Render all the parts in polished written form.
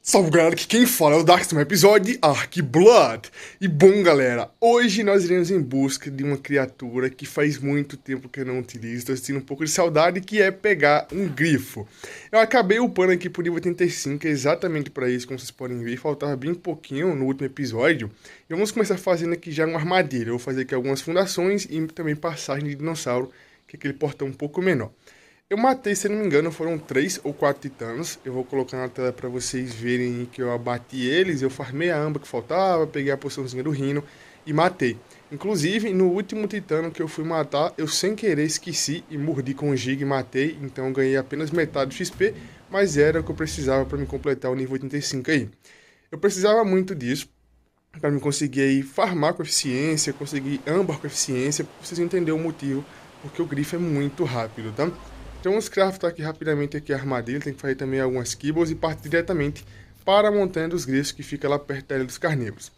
Salve galera, aqui quem fala é o Darkstone, episódio de Ark Blood. E bom galera, hoje nós iremos em busca de uma criatura que faz muito tempo que eu não utilizo, estou sentindo um pouco de saudade, que é pegar um grifo. Eu acabei upando aqui por nível 85, exatamente para isso, como vocês podem ver, faltava bem pouquinho no último episódio. E vamos começar fazendo aqui já uma armadilha, eu vou fazer aqui algumas fundações e também passagem de dinossauro, que é aquele portão um pouco menor. Eu matei, se não me engano, foram 3 ou 4 titanos. Eu vou colocar na tela para vocês verem que eu abati eles. Eu farmei a amba que faltava, peguei a poçãozinha do Rhino e matei. Inclusive, no último titano que eu fui matar, eu sem querer esqueci e mordi com o Gig e matei. Então eu ganhei apenas metade do XP, mas era o que eu precisava para me completar o nível 85 aí. Eu precisava muito disso para me conseguir aí farmar com eficiência, conseguir âmbar com eficiência, para vocês entenderem o motivo, porque o grifo é muito rápido, tá? Então vamos craftar aqui rapidamente aqui a armadilha, tem que fazer também algumas kibbles e partir diretamente para a montanha dos grifos que fica lá perto da ilha dos carnívoros.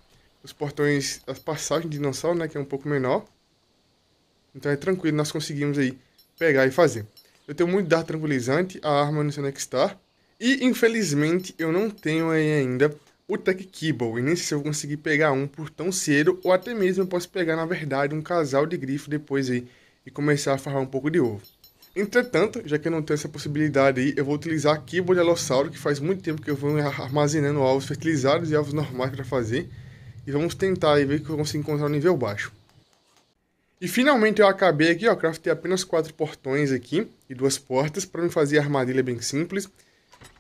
Os portões, as passagens de dinossauro, né, que é um pouco menor. Então é tranquilo, nós conseguimos aí pegar e fazer. Eu tenho muito dado tranquilizante, a arma no seu Nextar. E infelizmente eu não tenho aí ainda o Tech Kibble, e nem sei se eu vou conseguir pegar um por tão cedo, ou até mesmo eu posso pegar na verdade um casal de grifo depois aí e começar a farmar um pouco de ovo. Entretanto, já que eu não tenho essa possibilidade aí, eu vou utilizar a Kibble de Alossauro, que faz muito tempo que eu vou armazenando ovos fertilizados e ovos normais para fazer. E vamos tentar aí ver que eu consigo encontrar um nível baixo. E finalmente eu acabei aqui, ó, craftei apenas 4 portões aqui e 2 portas para me fazer a armadilha bem simples.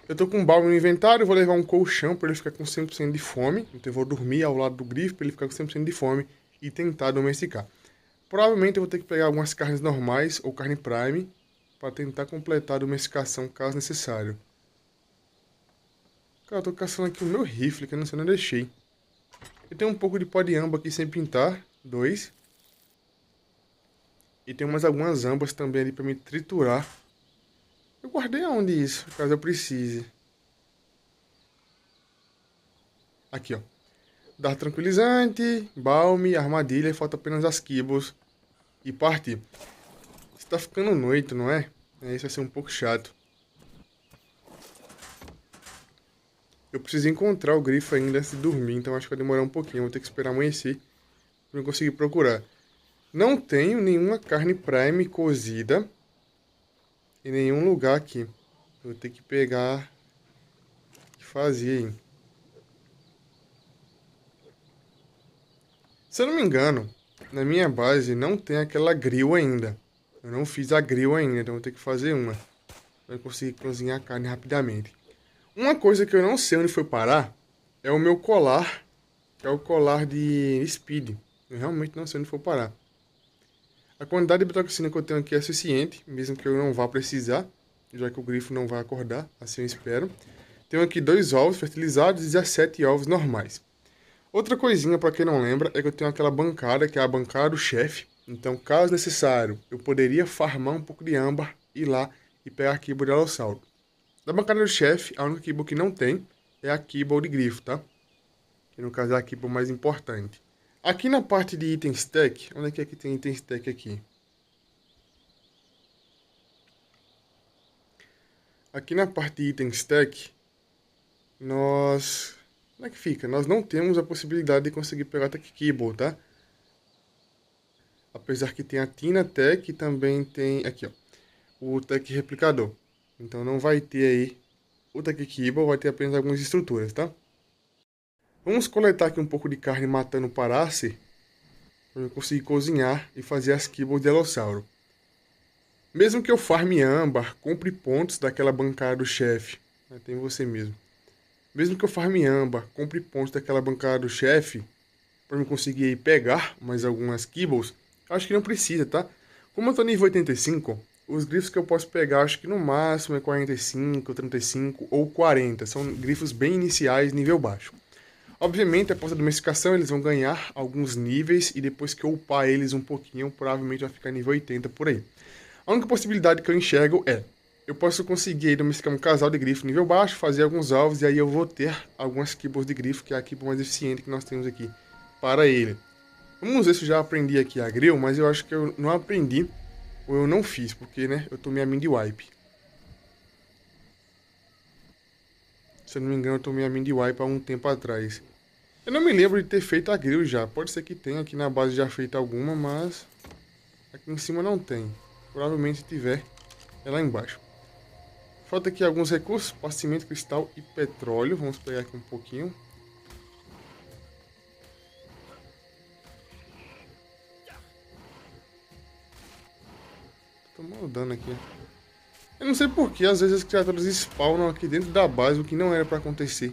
Eu tô com um baú no inventário, vou levar um colchão para ele ficar com 100% de fome. Então eu vou dormir ao lado do grifo para ele ficar com 100% de fome e tentar domesticar. Provavelmente eu vou ter que pegar algumas carnes normais ou carne prime para tentar completar a domesticação caso necessário. Cara, eu tô caçando aqui o meu rifle, que eu não sei onde eu deixei. Eu tenho um pouco de pó de amba aqui sem pintar, 2. E tem umas algumas ambas também ali para me triturar. Eu guardei aonde isso, caso eu precise. Aqui, ó. Dar tranquilizante, balme, armadilha, e falta apenas as kibbles e partir. Está ficando noite, não é? Isso vai ser um pouco chato. Eu preciso encontrar o grifo ainda antes de dormir, então acho que vai demorar um pouquinho. Vou ter que esperar amanhecer para eu conseguir procurar. Não tenho nenhuma carne prime cozida em nenhum lugar aqui. Vou ter que pegar e fazer, hein? Se eu não me engano, na minha base não tem aquela grill ainda. Eu não fiz a grill ainda, então vou ter que fazer uma. Para conseguir cozinhar a carne rapidamente. Uma coisa que eu não sei onde foi parar é o meu colar, que é o colar de Speed. Eu realmente não sei onde foi parar. A quantidade de betoxina que eu tenho aqui é suficiente, mesmo que eu não vá precisar, já que o grifo não vai acordar, assim eu espero. Tenho aqui 2 ovos fertilizados e 17 ovos normais. Outra coisinha, para quem não lembra, é que eu tenho aquela bancada, que é a bancada do chefe. Então, caso necessário, eu poderia farmar um pouco de âmbar, ir lá e pegar a Kibble de Alossauro. Da bancada do chefe, a única Kibble que não tem é a Kibble de grifo, tá? Que no caso é a Kibble mais importante. Aqui na parte de item stack, onde é que tem item stack aqui? Aqui na parte de item stack, nós... Como é que fica? Nós não temos a possibilidade de conseguir pegar a Tech Kibble, tá? Apesar que tem a Tina Tech e também tem aqui, ó, o Tech Replicador. Então não vai ter aí o Tech Kibble, vai ter apenas algumas estruturas, tá? Vamos coletar aqui um pouco de carne matando o Parace, para eu conseguir cozinhar e fazer as kibbles de Alossauro. Mesmo que eu farme âmbar, compre pontos daquela bancada do chefe, né, tem você mesmo. Mesmo que eu farme âmbar, compre pontos daquela bancada do chefe, para eu conseguir aí pegar mais algumas kibbles, acho que não precisa, tá? Como eu tô nível 85, os grifos que eu posso pegar, acho que no máximo é 45, 35 ou 40. São grifos bem iniciais, nível baixo. Obviamente, após a domesticação, eles vão ganhar alguns níveis e depois que eu upar eles um pouquinho, provavelmente vai ficar nível 80 por aí. A única possibilidade que eu enxergo é, eu posso conseguir domesticar um casal de grifo nível baixo, fazer alguns alvos e aí eu vou ter algumas kibbles de grifo, que é a kibble mais eficiente que nós temos aqui para ele. Vamos ver se eu já aprendi aqui a grill, mas eu acho que eu não aprendi ou eu não fiz, porque né, eu tomei a mini wipe. Se eu não me engano, eu tomei a Mini Wipe há um tempo atrás. Eu não me lembro de ter feito a grill já. Pode ser que tenha aqui na base já feito alguma, mas aqui em cima não tem. Provavelmente se tiver, é lá embaixo. Falta aqui alguns recursos, pó, cimento, cristal e petróleo. Vamos pegar aqui um pouquinho. Tô tomando dano aqui. Eu não sei porquê, às vezes as criaturas spawnam aqui dentro da base, o que não era pra acontecer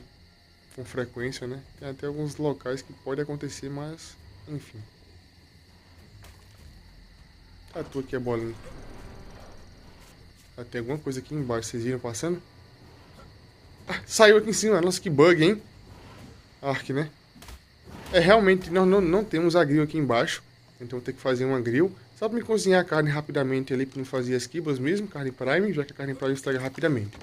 com frequência, né? Tem até alguns locais que pode acontecer, mas enfim. Tatu aqui a bolinha. Ah, tem alguma coisa aqui embaixo, vocês viram passando? Ah, saiu aqui em cima, nossa, que bug, hein? Ark, né? É, realmente, nós não temos a grill aqui embaixo, então vou ter que fazer uma grill. Só pra me cozinhar a carne rapidamente ali, pra não fazer as kibas mesmo, carne prime, já que a carne prime estraga rapidamente.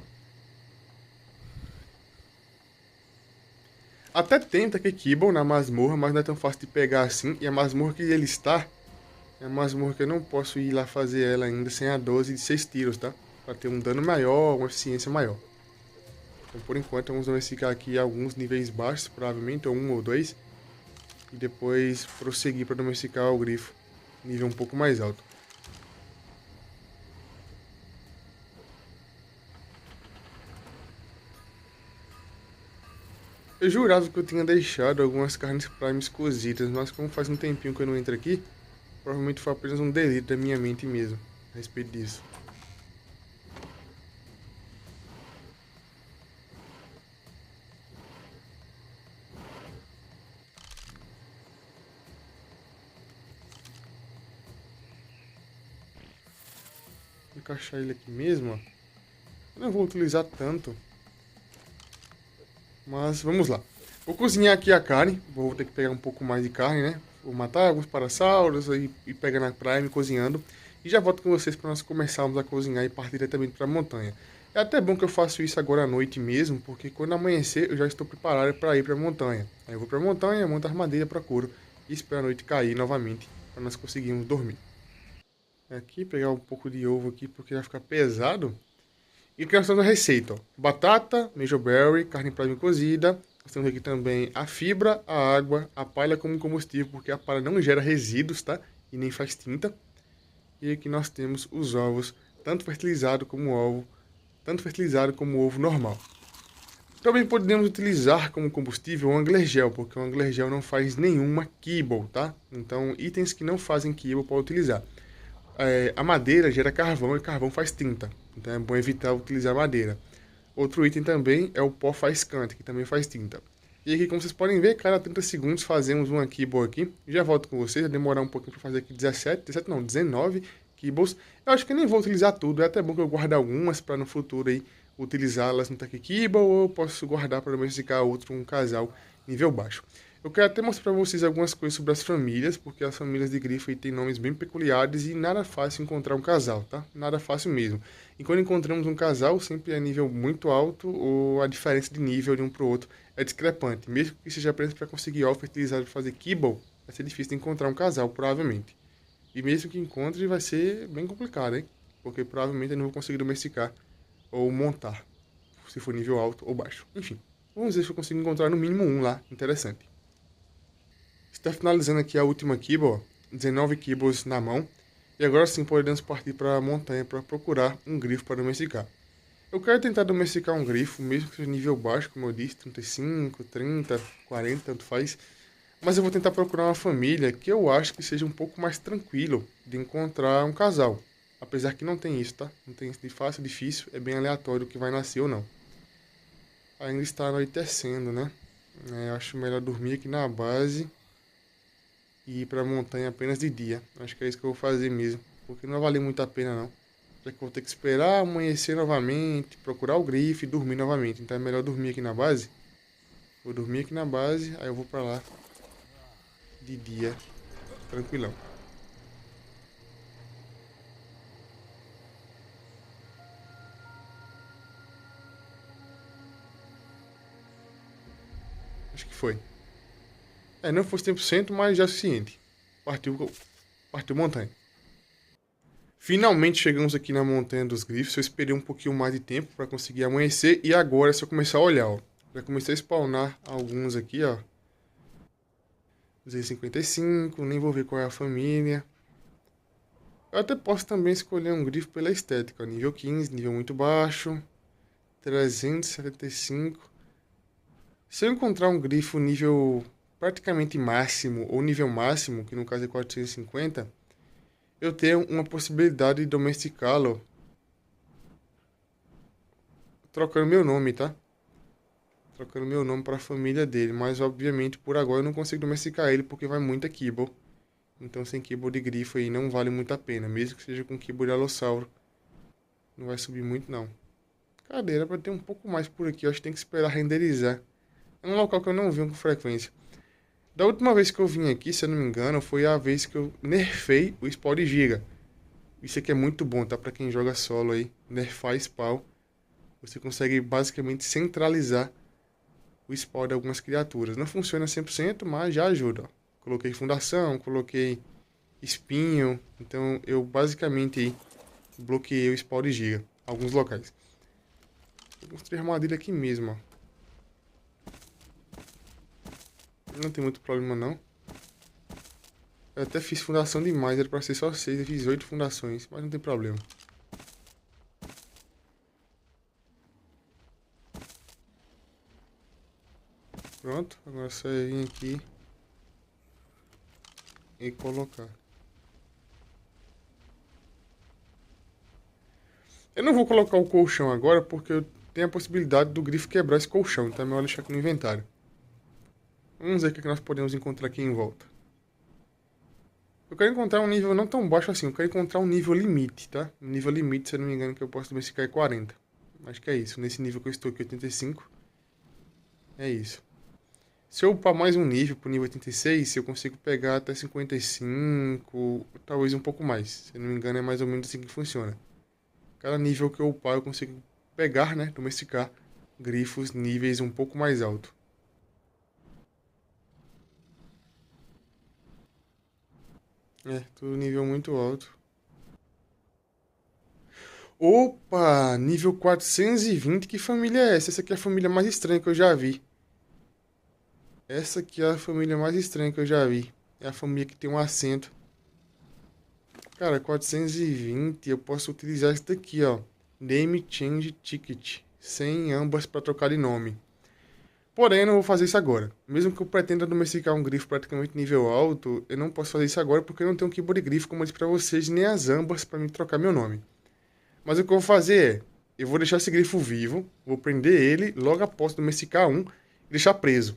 Até tenta que kibble na masmorra, mas não é tão fácil de pegar assim. E a masmorra que ele está, é uma masmorra que eu não posso ir lá fazer ela ainda sem a 12 de 6 tiros, tá? Pra ter um dano maior, uma eficiência maior. Então por enquanto vamos domesticar aqui alguns níveis baixos, provavelmente, ou um ou dois. E depois prosseguir para domesticar o grifo, nível um pouco mais alto. Eu jurava que eu tinha deixado algumas carnes primes cozidas, mas como faz um tempinho que eu não entro aqui, provavelmente foi apenas um delírio da minha mente mesmo, a respeito disso. Vou encaixar ele aqui mesmo, ó. Eu não vou utilizar tanto, mas vamos lá. Vou cozinhar aqui a carne, vou ter que pegar um pouco mais de carne, né? Vou matar alguns parassauros e pegar na prime cozinhando. E já volto com vocês para nós começarmos a cozinhar e partir diretamente para a montanha. É até bom que eu faço isso agora à noite mesmo, porque quando amanhecer eu já estou preparado para ir para a montanha. Aí eu vou para a montanha, monto a armadilha, procuro e espero a noite cair novamente para nós conseguirmos dormir. Aqui, pegar um pouco de ovo aqui porque vai ficar pesado. E aqui nós temos a receita, ó. Batata, mejoberry, carne prime cozida. Nós temos aqui também a fibra, a água, a palha como combustível, porque a palha não gera resíduos, tá? E nem faz tinta. E aqui nós temos os ovos, tanto fertilizado como ovo normal. Também podemos utilizar como combustível o anglergel, porque o anglergel não faz nenhuma kibble, tá? Então, itens que não fazem kibble pode utilizar. A madeira gera carvão e carvão faz tinta, então é bom evitar utilizar madeira. Outro item também é o pó faiscante, que também faz tinta. E aqui, como vocês podem ver, cada 30 segundos fazemos uma kibble aqui. Já volto com vocês, vai demorar um pouquinho para fazer aqui 17 não, 19 kibbles. Eu acho que eu nem vou utilizar tudo, é até bom que eu guarde algumas para no futuro aí utilizá-las no Taki Kibble, ou eu posso guardar para domesticar outro, um casal nível baixo. Eu quero até mostrar para vocês algumas coisas sobre as famílias, porque as famílias de grifo têm nomes bem peculiares e nada fácil encontrar um casal, tá? Nada fácil mesmo. E quando encontramos um casal, sempre é nível muito alto ou a diferença de nível de um para o outro é discrepante. Mesmo que seja apenas para conseguir ovo fertilizado para fazer kibble, vai ser difícil de encontrar um casal, provavelmente. E mesmo que encontre, vai ser bem complicado, hein? Porque provavelmente eu não vou conseguir domesticar ou montar, se for nível alto ou baixo. Enfim, vamos ver se eu consigo encontrar no mínimo um lá, interessante. Está finalizando aqui a última kibble, 19 kibbles na mão. E agora sim podemos partir para a montanha para procurar um grifo para domesticar. Eu quero tentar domesticar um grifo, mesmo que seja nível baixo, como eu disse, 35, 30, 40, tanto faz. Mas eu vou tentar procurar uma família que eu acho que seja um pouco mais tranquilo de encontrar um casal. Apesar que não tem isso, tá? Não tem isso de fácil, difícil, é bem aleatório o que vai nascer ou não. Ainda está anoitecendo, né? Eu acho melhor dormir aqui na base e ir pra montanha apenas de dia. Acho que é isso que eu vou fazer mesmo, porque não vai valer muito a pena não. Já que eu vou ter que esperar amanhecer novamente, procurar o grife e dormir novamente. Então é melhor dormir aqui na base. Vou dormir aqui na base, aí eu vou pra lá de dia, tranquilão. Acho que foi. Não fosse 100%, mas já é suficiente. Partiu montanha. Finalmente chegamos aqui na Montanha dos Grifos. Eu esperei um pouquinho mais de tempo para conseguir amanhecer. E agora é só começar a olhar, ó. Já comecei a spawnar alguns aqui, ó. 255, nem vou ver qual é a família. Eu até posso também escolher um grifo pela estética, ó. Nível 15, nível muito baixo. 375. Se eu encontrar um grifo nível praticamente máximo, ou nível máximo, que no caso é 450, eu tenho uma possibilidade de domesticá-lo trocando meu nome, tá? Trocando meu nome para a família dele, mas obviamente por agora eu não consigo domesticar ele porque vai muita kibble. Então sem kibble de grifo aí não vale muito a pena, mesmo que seja com kibble de alossauro. Não vai subir muito não. Cadê? Era pra ter um pouco mais por aqui, eu acho que tem que esperar renderizar. É um local que eu não venho com frequência. Da última vez que eu vim aqui, se eu não me engano, foi a vez que eu nerfei o spawn de giga. Isso aqui é muito bom, tá? Pra quem joga solo aí, nerfar spawn. Você consegue basicamente centralizar o spawn de algumas criaturas. Não funciona 100%, mas já ajuda, ó. Coloquei fundação, coloquei espinho. Então eu basicamente aí bloqueei o spawn de giga. Alguns locais. Vou construir armadilha aqui mesmo, ó. Não tem muito problema não. Eu até fiz fundação demais, era pra ser só 6, eu fiz 8 fundações, mas não tem problema. Pronto, agora é só vir aqui e colocar. Eu não vou colocar o colchão agora porque eu tenho a possibilidade do grifo quebrar esse colchão, então é melhor deixar aqui no inventário. Vamos ver o que nós podemos encontrar aqui em volta. Eu quero encontrar um nível não tão baixo assim, eu quero encontrar um nível limite, tá? Um nível limite, se eu não me engano, que eu posso domesticar é 40. Acho que é isso, nesse nível que eu estou aqui, 85. É isso. Se eu upar mais um nível pro nível 86, eu consigo pegar até 55, talvez um pouco mais. Se eu não me engano, é mais ou menos assim que funciona. Cada nível que eu upar, eu consigo pegar, né, domesticar grifos níveis um pouco mais alto. É, tudo nível muito alto. Opa, nível 420, que família é essa? Essa aqui é a família mais estranha que eu já vi. Essa aqui é a família mais estranha que eu já vi. É a família que tem um acento. Cara, 420, eu posso utilizar isso daqui, ó. Name Change Ticket. Sem ambas para trocar de nome. Porém, eu não vou fazer isso agora. Mesmo que eu pretenda domesticar um grifo praticamente nível alto, eu não posso fazer isso agora porque eu não tenho keyboard de grifo, como eu disse pra vocês, nem as ambas para me trocar meu nome. Mas o que eu vou fazer é, eu vou deixar esse grifo vivo, vou prender ele, logo após domesticar um, e deixar preso.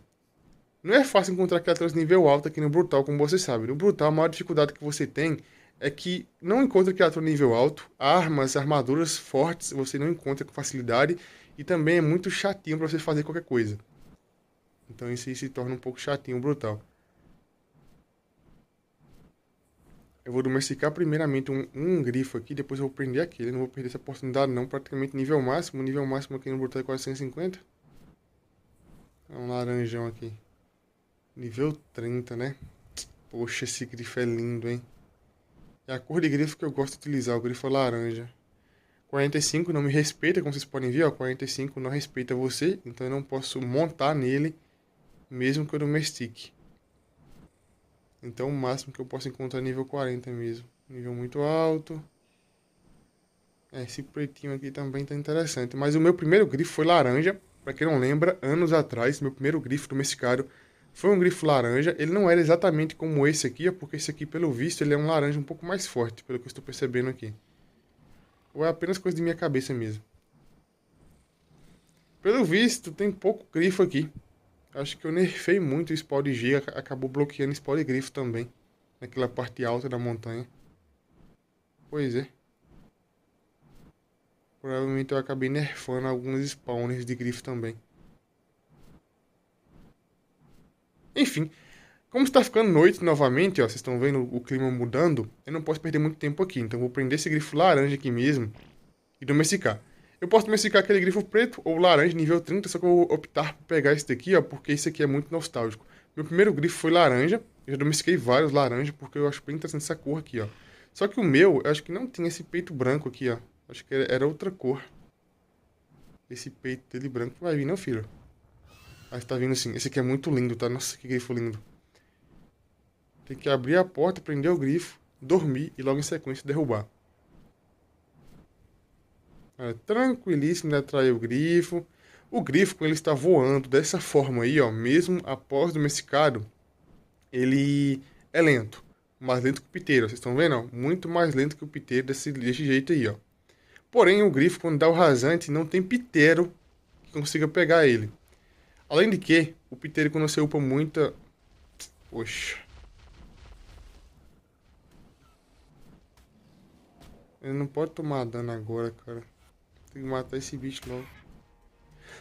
Não é fácil encontrar criaturas de nível alto aqui no Brutal, como você sabe. No Brutal, a maior dificuldade que você tem é que não encontra criatura de nível alto, armas, armaduras fortes você não encontra com facilidade, e também é muito chatinho para você fazer qualquer coisa. Então isso aí se torna um pouco chatinho, Brutal. Eu vou domesticar primeiramente um grifo aqui, depois eu vou prender aquele. Não vou perder essa oportunidade não, praticamente nível máximo. O nível máximo aqui no Brutal é 450. É um laranjão aqui. Nível 30, né? Poxa, esse grifo é lindo, hein? É a cor de grifo que eu gosto de utilizar, o grifo é laranja. 45 não me respeita, como vocês podem ver, ó. 45 não respeita você, então eu não posso montar nele, mesmo que eu domestique. Então o máximo que eu posso encontrar é nível 40 mesmo. Nível muito alto. É, esse pretinho aqui também tá interessante. Mas o meu primeiro grifo foi laranja. Pra quem não lembra, anos atrás, meu primeiro grifo domesticado foi um grifo laranja. Ele não era exatamente como esse aqui, porque esse aqui, pelo visto, ele é um laranja um pouco mais forte, pelo que eu estou percebendo aqui. Ou é apenas coisa de minha cabeça mesmo. Pelo visto, tem pouco grifo aqui. Acho que eu nerfei muito o spawn de giga, acabou bloqueando o spawn de grifo também. Naquela parte alta da montanha. Pois é. Provavelmente eu acabei nerfando alguns spawners de grifo também. Enfim, como está ficando noite novamente, ó, vocês estão vendo o clima mudando, eu não posso perder muito tempo aqui. Então eu vou prender esse grifo laranja aqui mesmo e domesticar. Eu posso domesticar aquele grifo preto ou laranja nível 30, só que eu vou optar por pegar esse daqui, ó, porque esse aqui é muito nostálgico. Meu primeiro grifo foi laranja, eu já domestiquei vários laranjas, porque eu acho bem interessante essa cor aqui, ó. Só que o meu, eu acho que não tinha esse peito branco aqui, ó. Acho que era outra cor. Esse peito dele branco não vai vir, não, filho. Mas tá vindo sim. Esse aqui é muito lindo, tá? Nossa, que grifo lindo. Tem que abrir a porta, prender o grifo, dormir e logo em sequência derrubar. Tranquilíssimo de atrair o grifo. O grifo, quando ele está voando dessa forma aí, ó, mesmo após domesticado, ele é lento. Mais lento que o piteiro, vocês estão vendo? Ó? Muito mais lento que o piteiro desse jeito aí, ó. Porém, o grifo, quando dá o rasante, não tem piteiro que consiga pegar ele. Além de que, o piteiro, quando você upa muita... Poxa. Ele não pode tomar dano agora, cara. Tem que matar esse bicho logo.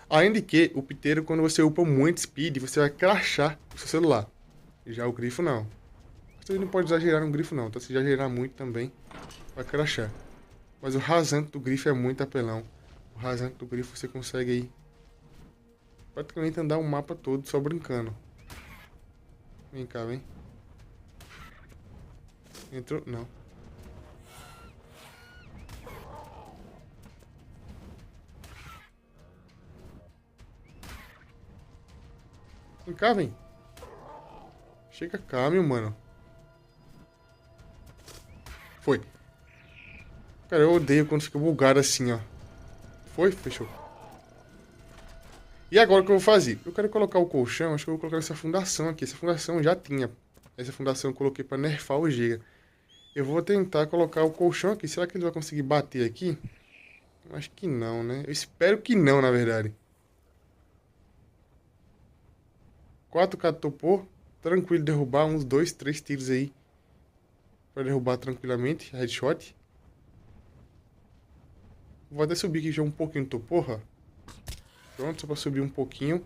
Além de que, o piteiro, quando você upa muito speed, você vai crashar o seu celular. Já o grifo, não. Você não pode exagerar no grifo, não. Tá? Se exagerar muito também, vai crashar. Mas o rasante do grifo é muito apelão. O rasante do grifo você consegue aí praticamente andar o mapa todo só brincando. Vem cá, vem. Entrou? Não. Vem cá, vem. Chega cá, meu mano. Foi. Cara, eu odeio quando fica bugado assim, ó. Foi? Fechou. E agora o que eu vou fazer? Eu quero colocar o colchão, acho que eu vou colocar essa fundação aqui. Essa fundação já tinha. Essa fundação eu coloquei pra nerfar o Giga. Eu vou tentar colocar o colchão aqui. Será que ele vai conseguir bater aqui? Eu acho que não, né? Eu espero que não, na verdade. 4K topou. Tranquilo derrubar uns 2, 3 tiros aí. Pra derrubar tranquilamente. Headshot. Vou até subir aqui já um pouquinho do topor, ó. Pronto, só pra subir um pouquinho.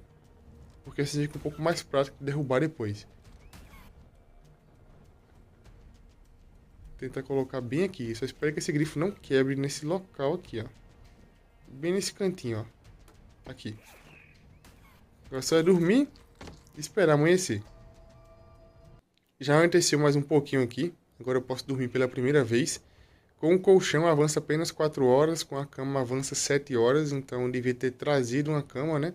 Porque assim fica um pouco mais prático de derrubar depois. Tentar colocar bem aqui. Só espero que esse grifo não quebre nesse local aqui, ó. Bem nesse cantinho, ó. Aqui. Agora só é dormir e esperar amanhecer. Já anoiteceu mais um pouquinho aqui. Agora eu posso dormir pela primeira vez. Com o colchão avança apenas 4 horas. Com a cama avança 7 horas. Então eu devia ter trazido uma cama, né?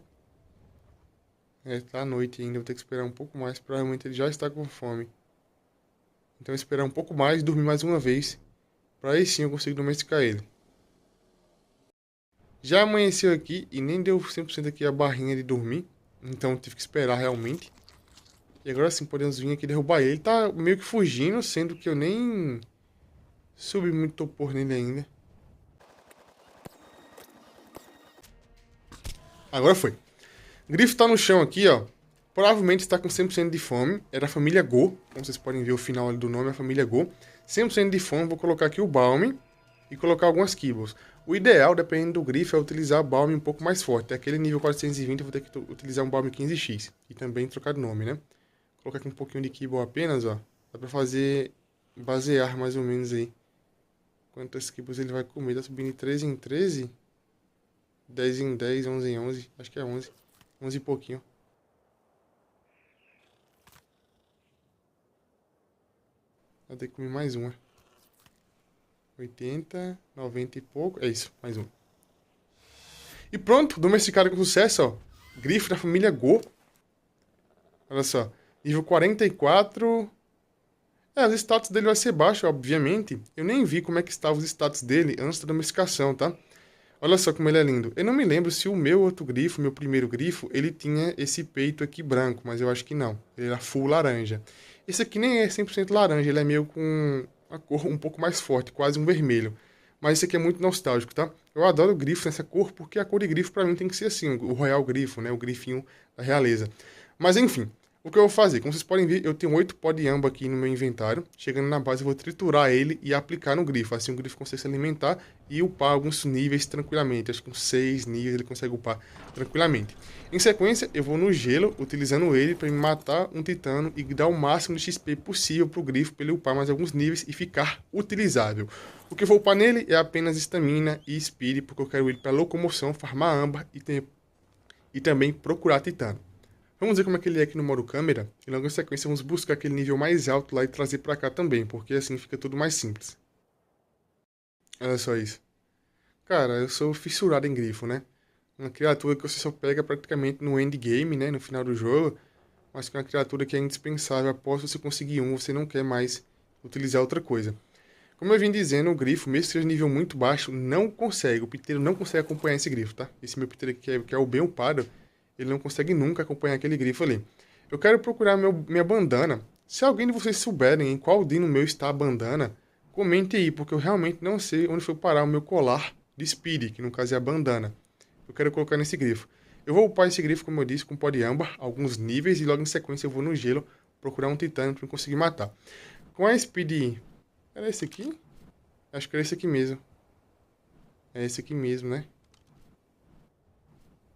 Tá à noite ainda. Vou ter que esperar um pouco mais. Provavelmente ele já está com fome. Então esperar um pouco mais, dormir mais uma vez, para aí sim eu consigo domesticar ele. Já amanheceu aqui e nem deu 100% aqui a barrinha de dormir, então tive que esperar realmente. E agora sim podemos vir aqui derrubar ele. Ele tá meio que fugindo, sendo que eu nem subi muito topor nele ainda. Agora foi. O grifo tá no chão aqui, ó. Provavelmente está com 100% de fome. Era a família Go. Como vocês podem ver o final ali do nome, é a família Go. 100% de fome, vou colocar aqui o Balm e colocar algumas Kibbles. O ideal, dependendo do grifo, é utilizar Balm um pouco mais forte. Aquele nível 420 eu vou ter que utilizar um Balm 15x. E também trocar de nome, né? Vou colocar aqui um pouquinho de Kibble apenas, ó. Dá pra fazer, basear mais ou menos aí. Quantas Kibbles ele vai comer? Tá subindo de 13 em 13? 10 em 10, 11 em 11. Acho que é 11. 11 e pouquinho. Vou ter que comer mais uma. 80, 90 e pouco. É isso, mais um. E pronto, domesticado com sucesso, ó. Grifo da família Go. Olha só. Nível 44. Os status dele vai ser baixo, obviamente. Eu nem vi como é que estavam os status dele antes da domesticação, tá? Olha só como ele é lindo. Eu não me lembro se o meu outro grifo, meu primeiro grifo, ele tinha esse peito aqui branco, mas eu acho que não. Ele era full laranja. Esse aqui nem é 100% laranja, ele é meio com uma cor um pouco mais forte, quase um vermelho. Mas esse aqui é muito nostálgico, tá? Eu adoro o grifo nessa cor, porque a cor de grifo pra mim tem que ser assim, o Royal Grifo, né? O grifinho da realeza. Mas enfim, o que eu vou fazer? Como vocês podem ver, eu tenho 8 pó de amba aqui no meu inventário. Chegando na base, eu vou triturar ele e aplicar no grifo. Assim o grifo consegue se alimentar e upar alguns níveis tranquilamente. Acho que uns 6 níveis ele consegue upar tranquilamente. Em sequência, eu vou no gelo, utilizando ele para me matar um titano e dar o máximo de XP possível para o grifo, para ele upar mais alguns níveis e ficar utilizável. O que eu vou upar nele é apenas estamina e speed, porque eu quero ele para locomoção, farmar âmbar e também procurar titano. Vamos ver como é que ele é aqui no modo câmera, e logo em sequência vamos buscar aquele nível mais alto lá e trazer pra cá também, porque assim fica tudo mais simples. Olha só isso. Cara, eu sou fissurado em grifo, né? Uma criatura que você só pega praticamente no endgame, né? No final do jogo. Mas que é uma criatura que é indispensável. Após você conseguir um, você não quer mais utilizar outra coisa. Como eu vim dizendo, o grifo, mesmo que seja nível muito baixo, não consegue. O piteiro não consegue acompanhar esse grifo, tá? Esse meu piteiro aqui, que é o bem upado, ele não consegue nunca acompanhar aquele grifo ali. Eu quero procurar minha bandana. Se alguém de vocês souberem em qual dino meu está a bandana, comente aí, porque eu realmente não sei onde foi parar o meu colar de Speed, que no caso é a bandana. Eu quero colocar nesse grifo. Eu vou upar esse grifo, como eu disse, com pó de âmbar, alguns níveis, e logo em sequência eu vou no gelo procurar um titânio para conseguir matar. Com a Speed... Era esse aqui? Acho que era esse aqui mesmo. É esse aqui mesmo, né?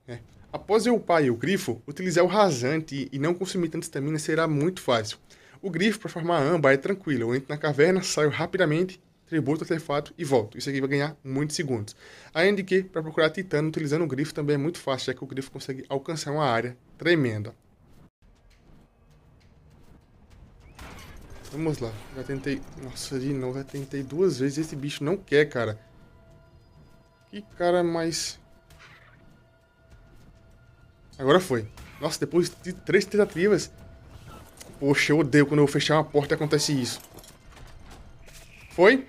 É. Após eu upar o grifo, utilizar o rasante e não consumir tanta estamina será muito fácil. O grifo para formar âmbar é tranquilo. Eu entro na caverna, saio rapidamente, tributo o artefato e volto. Isso aqui vai ganhar muitos segundos. Além de que, para procurar titânio utilizando o grifo também é muito fácil, já que o grifo consegue alcançar uma área tremenda. Vamos lá. Já tentei... Nossa, de novo, já tentei 2 vezes. Esse bicho não quer, cara. Que cara mais... Agora foi. Nossa, depois de 3 tentativas... Poxa, eu odeio quando eu vou fechar uma porta e acontece isso. Foi?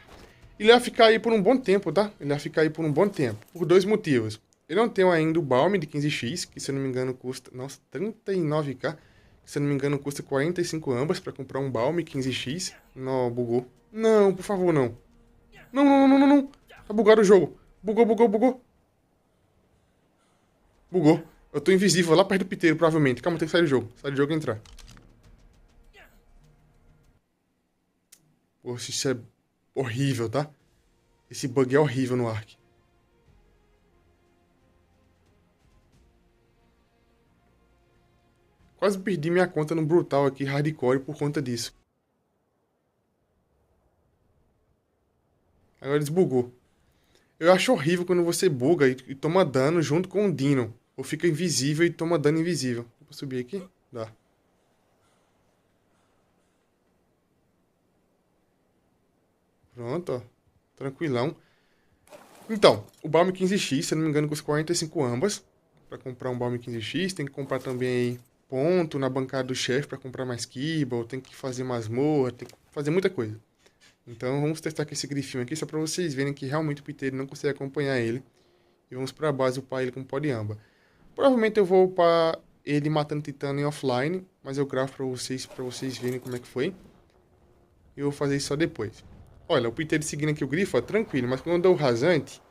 Ele vai ficar aí por um bom tempo, tá? Ele vai ficar aí por um bom tempo. Por 2 motivos. Eu não tenho ainda o Balm de 15x, que se eu não me engano custa... Nossa, 39k. Que se eu não me engano custa 45 ambas pra comprar um Balm 15x. Não, bugou. Não, por favor, não. Não, não, não, não, não. Tá bugado o jogo. Bugou, bugou, bugou. Bugou. Eu tô invisível lá perto do piteiro, provavelmente. Calma, tem que sair do jogo. Sair do jogo e entrar. Poxa, isso é horrível, tá? Esse bug é horrível no Ark. Quase perdi minha conta no Brutal aqui, Hardcore, por conta disso. Agora desbugou. Eu acho horrível quando você buga e toma dano junto com o Dino. Ou fica invisível e toma dano invisível. Dá pra subir aqui? Dá. Pronto, ó. Tranquilão. Então, o Balm 15x, se eu não me engano, custa 45 ambas. Pra comprar um Balm 15x, tem que comprar também aí ponto na bancada do chefe pra comprar mais Kibble, tem que fazer masmorra, tem que fazer muita coisa. Então vamos testar com esse grifinho aqui, só pra vocês verem que realmente o piteiro não consegue acompanhar ele. E vamos pra base upar ele com pó de âmbar. Provavelmente eu vou upar ele matando titã em offline, mas eu gravo pra vocês verem como é que foi. E eu vou fazer isso só depois. Olha, o piteiro seguindo aqui o grifo, ó, tranquilo, mas quando eu dou o rasante,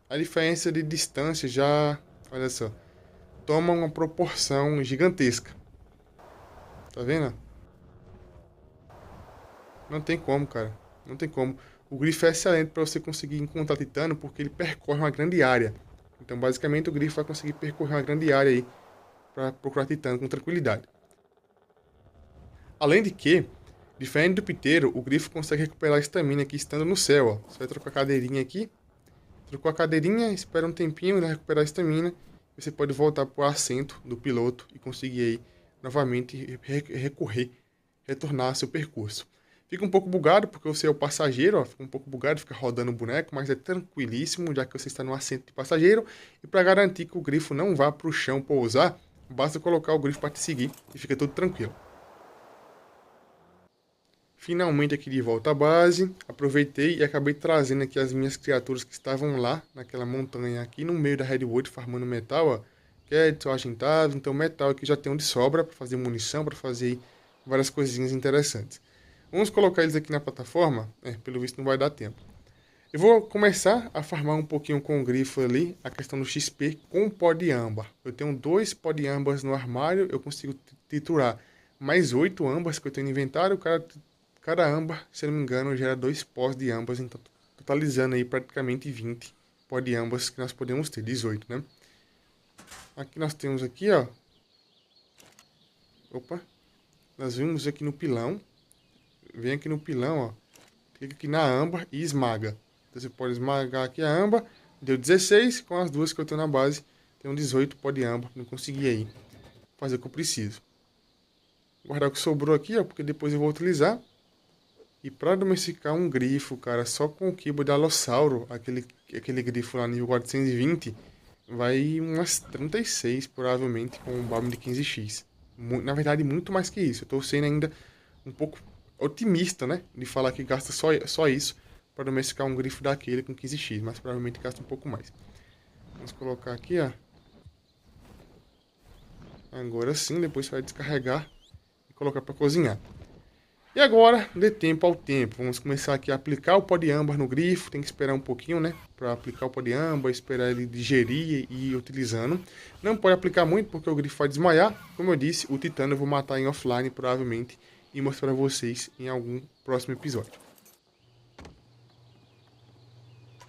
a diferença de distância já, olha só, toma uma proporção gigantesca. Tá vendo? Não tem como, cara. Não tem como. O grifo é excelente para você conseguir encontrar titânio porque ele percorre uma grande área. Então, basicamente, o grifo vai conseguir percorrer uma grande área aí para procurar titânio com tranquilidade. Além de que, diferente do piteiro, o grifo consegue recuperar a estamina aqui estando no céu, ó. Você vai trocar a cadeirinha aqui. Trocou a cadeirinha, espera um tempinho, ele vai recuperar a estamina. Você pode voltar para o assento do piloto e conseguir aí novamente retornar seu percurso. Fica um pouco bugado, porque você é o passageiro, ó, fica um pouco bugado, fica rodando o boneco, mas é tranquilíssimo, já que você está no assento de passageiro. E para garantir que o grifo não vá para o chão pousar, basta colocar o grifo para te seguir e fica tudo tranquilo. Finalmente aqui de volta à base, aproveitei e acabei trazendo aqui as minhas criaturas que estavam lá, naquela montanha aqui no meio da Redwood, farmando metal, ó. Cats, argentados, então metal aqui já tem um de sobra para fazer munição, para fazer várias coisinhas interessantes. Vamos colocar eles aqui na plataforma, pelo visto não vai dar tempo. Eu vou começar a farmar um pouquinho com o grifo ali, a questão do XP com pó de âmbar. Eu tenho 2 pó de âmbar no armário, eu consigo triturar mais 8 âmbars que eu tenho no inventário, cada âmbar, se eu não me engano, gera 2 pós de âmbars, então totalizando aí praticamente 20 pó de âmbars que nós podemos ter, 18, né? Aqui nós temos aqui, ó. Opa. Nós vimos aqui no pilão. Vem aqui no pilão, ó. Clica aqui na âmbar e esmaga. Então você pode esmagar aqui a âmbar. Deu 16, com as duas que eu tenho na base, tem um 18 pó de âmbar. Não consegui aí fazer o que eu preciso. Guardar o que sobrou aqui, ó, porque depois eu vou utilizar. E para domesticar um grifo, cara, só com o Kibo de Alossauro, aquele grifo lá nível 420, vai umas 36, provavelmente, com um balme de 15x. Na verdade, muito mais que isso. Eu tô sendo ainda um pouco otimista, né? De falar que gasta só isso para domesticar um grifo daquele com 15x, mas provavelmente gasta um pouco mais. Vamos colocar aqui, ó. Agora sim, depois vai descarregar e colocar para cozinhar. E agora, de tempo ao tempo, vamos começar aqui a aplicar o pó de âmbar no grifo. Tem que esperar um pouquinho, né? Para aplicar o pó de âmbar, esperar ele digerir e ir utilizando. Não pode aplicar muito porque o grifo vai desmaiar. Como eu disse, o titânio eu vou matar em offline, provavelmente, e mostrar para vocês em algum próximo episódio.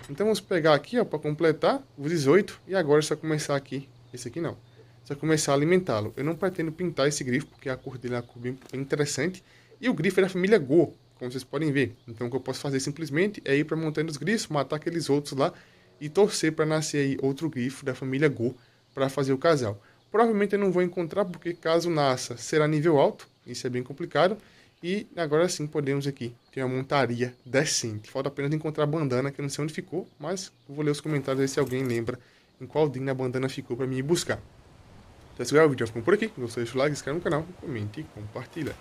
Então vamos pegar aqui, ó, para completar os 18. E agora é só começar aqui. Esse aqui não. Só começar a alimentá-lo. Eu não pretendo pintar esse grifo, porque a cor dele é uma cor bem interessante. E o grifo é da família Go, como vocês podem ver. Então o que eu posso fazer simplesmente é ir para a montanha dos grifos, matar aqueles outros lá e torcer para nascer aí outro grifo da família Go para fazer o casal. Provavelmente eu não vou encontrar, porque caso nasça será nível alto, isso é bem complicado. E agora sim podemos aqui ter uma montaria decente. Falta apenas encontrar a bandana, que eu não sei onde ficou, mas vou ler os comentários aí se alguém lembra em qual dia a bandana ficou para mim ir buscar. Então, esse é o vídeo, ficou por aqui. Gostou, deixa o like, se inscreve no canal, comente e compartilha.